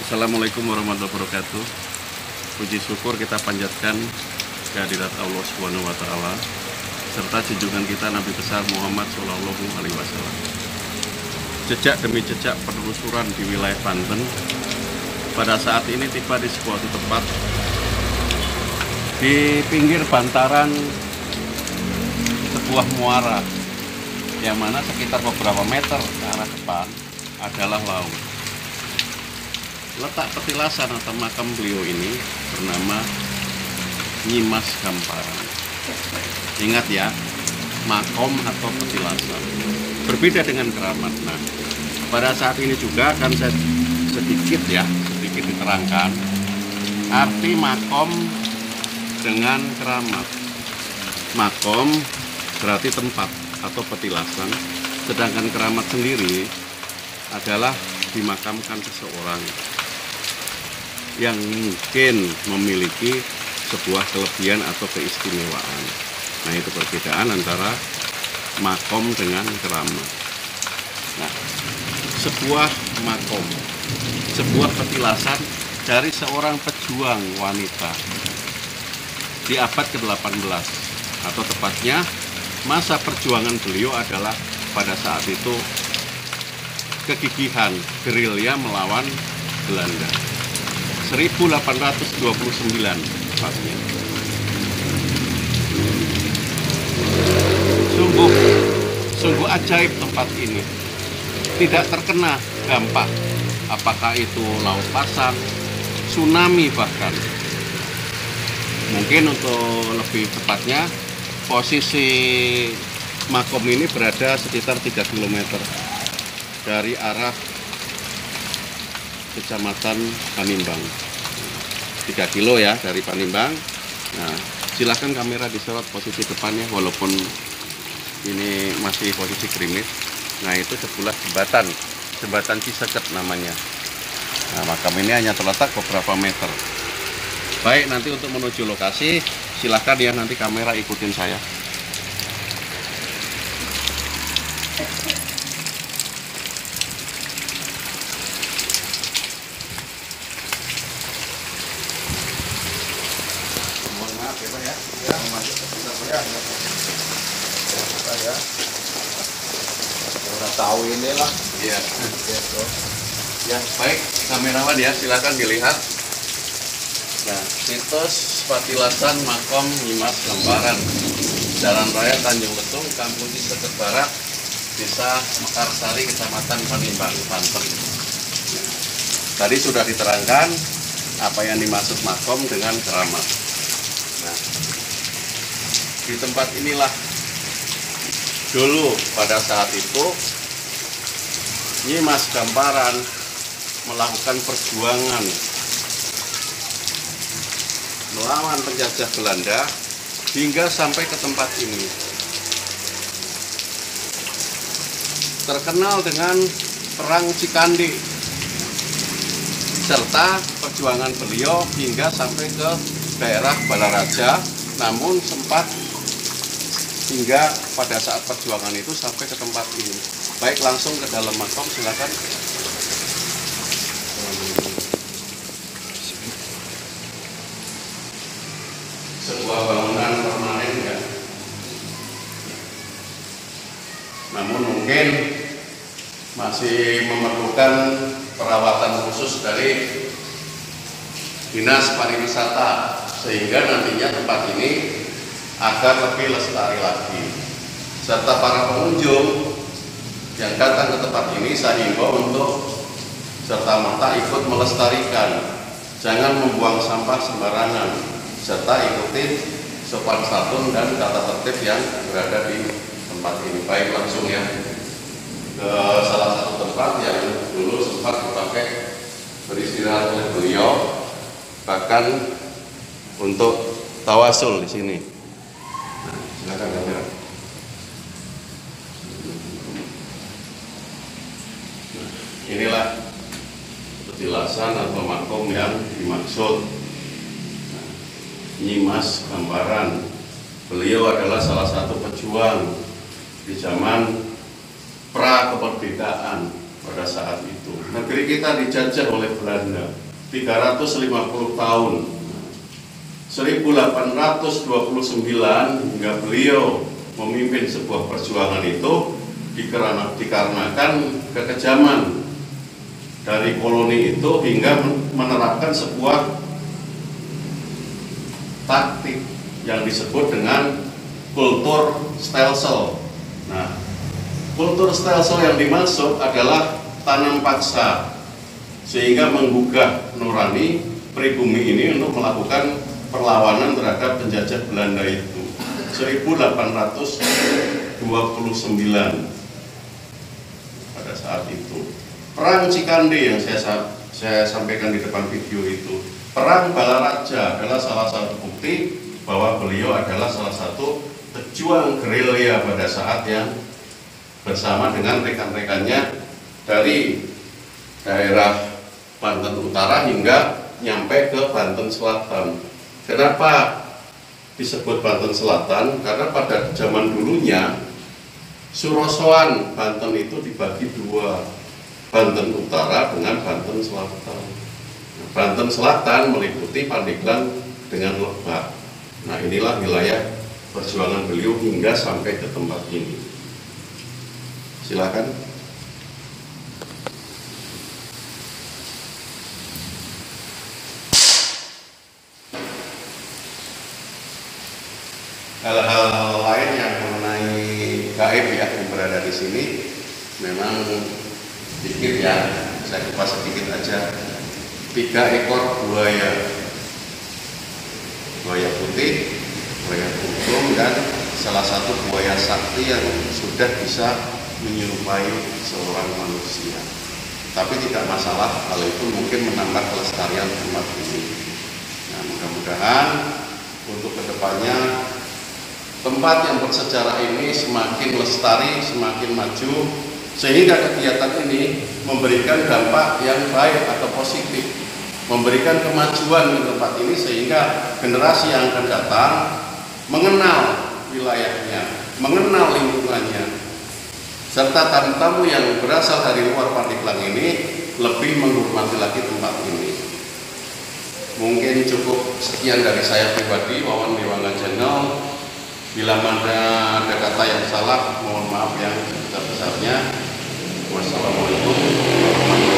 Assalamualaikum warahmatullahi wabarakatuh. Puji syukur kita panjatkan kehadirat Allah Subhanahu wa Ta'ala serta junjungan kita Nabi besar Muhammad Shallallahu Alaihi Wasallam. Jejak demi jejak penelusuran di wilayah Banten pada saat ini tiba di sebuah tempat di pinggir bantaran sebuah muara, yang mana sekitar beberapa meter ke arah depan adalah laut. Letak petilasan atau makam beliau ini bernama Nyimas Gamparan. Ingat ya, makom atau petilasan. Berbeda dengan keramat. Nah, pada saat ini juga akan saya sedikit diterangkan arti makom dengan keramat. Makom berarti tempat atau petilasan, sedangkan keramat sendiri adalah dimakamkan seseorang yang mungkin memiliki sebuah kelebihan atau keistimewaan. Nah, itu perbedaan antara makom dengan keramat. Nah, sebuah makom, sebuah petilasan dari seorang pejuang wanita di abad ke-18, atau tepatnya masa perjuangan beliau adalah pada saat itu kegigihan gerilya melawan Belanda. 1829 tepatnya. Sungguh ajaib tempat ini. Tidak terkena dampak, apakah itu laut pasang, tsunami bahkan. Mungkin untuk lebih tepatnya, posisi makom ini berada sekitar 3 km dari arah Kecamatan Panimbang. 3 kilo ya dari Panimbang. Nah, silahkan kamera disorot posisi depannya, walaupun ini masih posisi krimis. Nah, itu sebelah jembatan Ciseket namanya. Nah, makam ini hanya terletak beberapa meter. Baik, nanti untuk menuju lokasi silahkan ya, nanti kamera ikutin saya. Tahu inilah ya. Ya, baik kamerawan ya, silakan dilihat. Nah, situs petilasan makom Nyimas Gamparan, Jalan Raya Tanjung Lesung, Kampung Ciseket Barat, Desa Mekarsari, Kecamatan Panimbang, Banten. Tadi sudah diterangkan apa yang dimaksud makom dengan keramat. Nah, di tempat inilah dulu pada saat itu Nyimas Gamparan melakukan perjuangan melawan penjajah Belanda hingga sampai ke tempat ini. Terkenal dengan Perang Cikandi serta perjuangan beliau hingga sampai ke daerah Balaraja, namun sempat hingga pada saat perjuangan itu sampai ke tempat ini. Baik, langsung ke dalam makom, silakan. Sebuah bangunan permanen ya. Namun mungkin masih memerlukan perawatan khusus dari Dinas Pariwisata, sehingga nantinya tempat ini agar lebih lestari lagi. Serta para pengunjung yang datang ke tempat ini saya himbau untuk serta-merta ikut melestarikan, jangan membuang sampah sembarangan, serta ikuti sopan santun dan tata tertib yang berada di tempat ini. Baik, langsung ya ke salah satu tempat yang dulu sempat dipakai beristirahat oleh beliau, bahkan untuk tawasul di sini. Nah, silakan kamera. Inilah petilasan atau makom yang dimaksud. Nyimas Gamparan, beliau adalah salah satu pejuang di zaman pra kemerdekaan pada saat itu. Negeri kita dijajah oleh Belanda 350 tahun. 1829 hingga beliau memimpin sebuah perjuangan itu dikarenakan kekejaman dari koloni itu hingga menerapkan sebuah taktik yang disebut dengan kultur stelsel. Nah, kultur stelsel yang dimaksud adalah tanam paksa, sehingga menggugah nurani pribumi ini untuk melakukan perlawanan terhadap penjajah Belanda itu. 1829 pada saat itu. Perang Cikande yang saya sampaikan di depan video itu, perang Balaraja adalah salah satu bukti bahwa beliau adalah salah satu pejuang gerilya pada saat yang bersama dengan rekan-rekannya dari daerah Banten Utara hingga nyampe ke Banten Selatan. Kenapa disebut Banten Selatan? Karena pada zaman dulunya Surosoan Banten itu dibagi dua, Banten Utara dengan Banten Selatan. Banten Selatan meliputi Pandeglang dengan Lebak. Nah, inilah wilayah perjuangan beliau hingga sampai ke tempat ini. Silakan. Hal-hal lain yang mengenai gaib ya yang berada di sini memang sedikit ya, saya kupas sedikit aja. 3 ekor buaya putih, buaya punggung, dan salah satu buaya sakti yang sudah bisa menyerupai seorang manusia. Tapi tidak masalah, kalau itu mungkin menambah kelestarian tempat ini. Nah, mudah-mudahan untuk kedepannya tempat yang bersejarah ini semakin lestari, semakin maju, sehingga kegiatan ini memberikan dampak yang baik atau positif, memberikan kemajuan di tempat ini, sehingga generasi yang akan datang mengenal wilayahnya, mengenal lingkungannya, serta tamu-tamu yang berasal dari luar Pandeglang ini lebih menghormati lagi tempat ini. Mungkin cukup sekian dari saya pribadi, Wawan Dewangga Channel. Bila mana ada kata yang salah, mohon maaf yang sebesar-besarnya. Wassalamualaikum warahmatullahi wabarakatuh.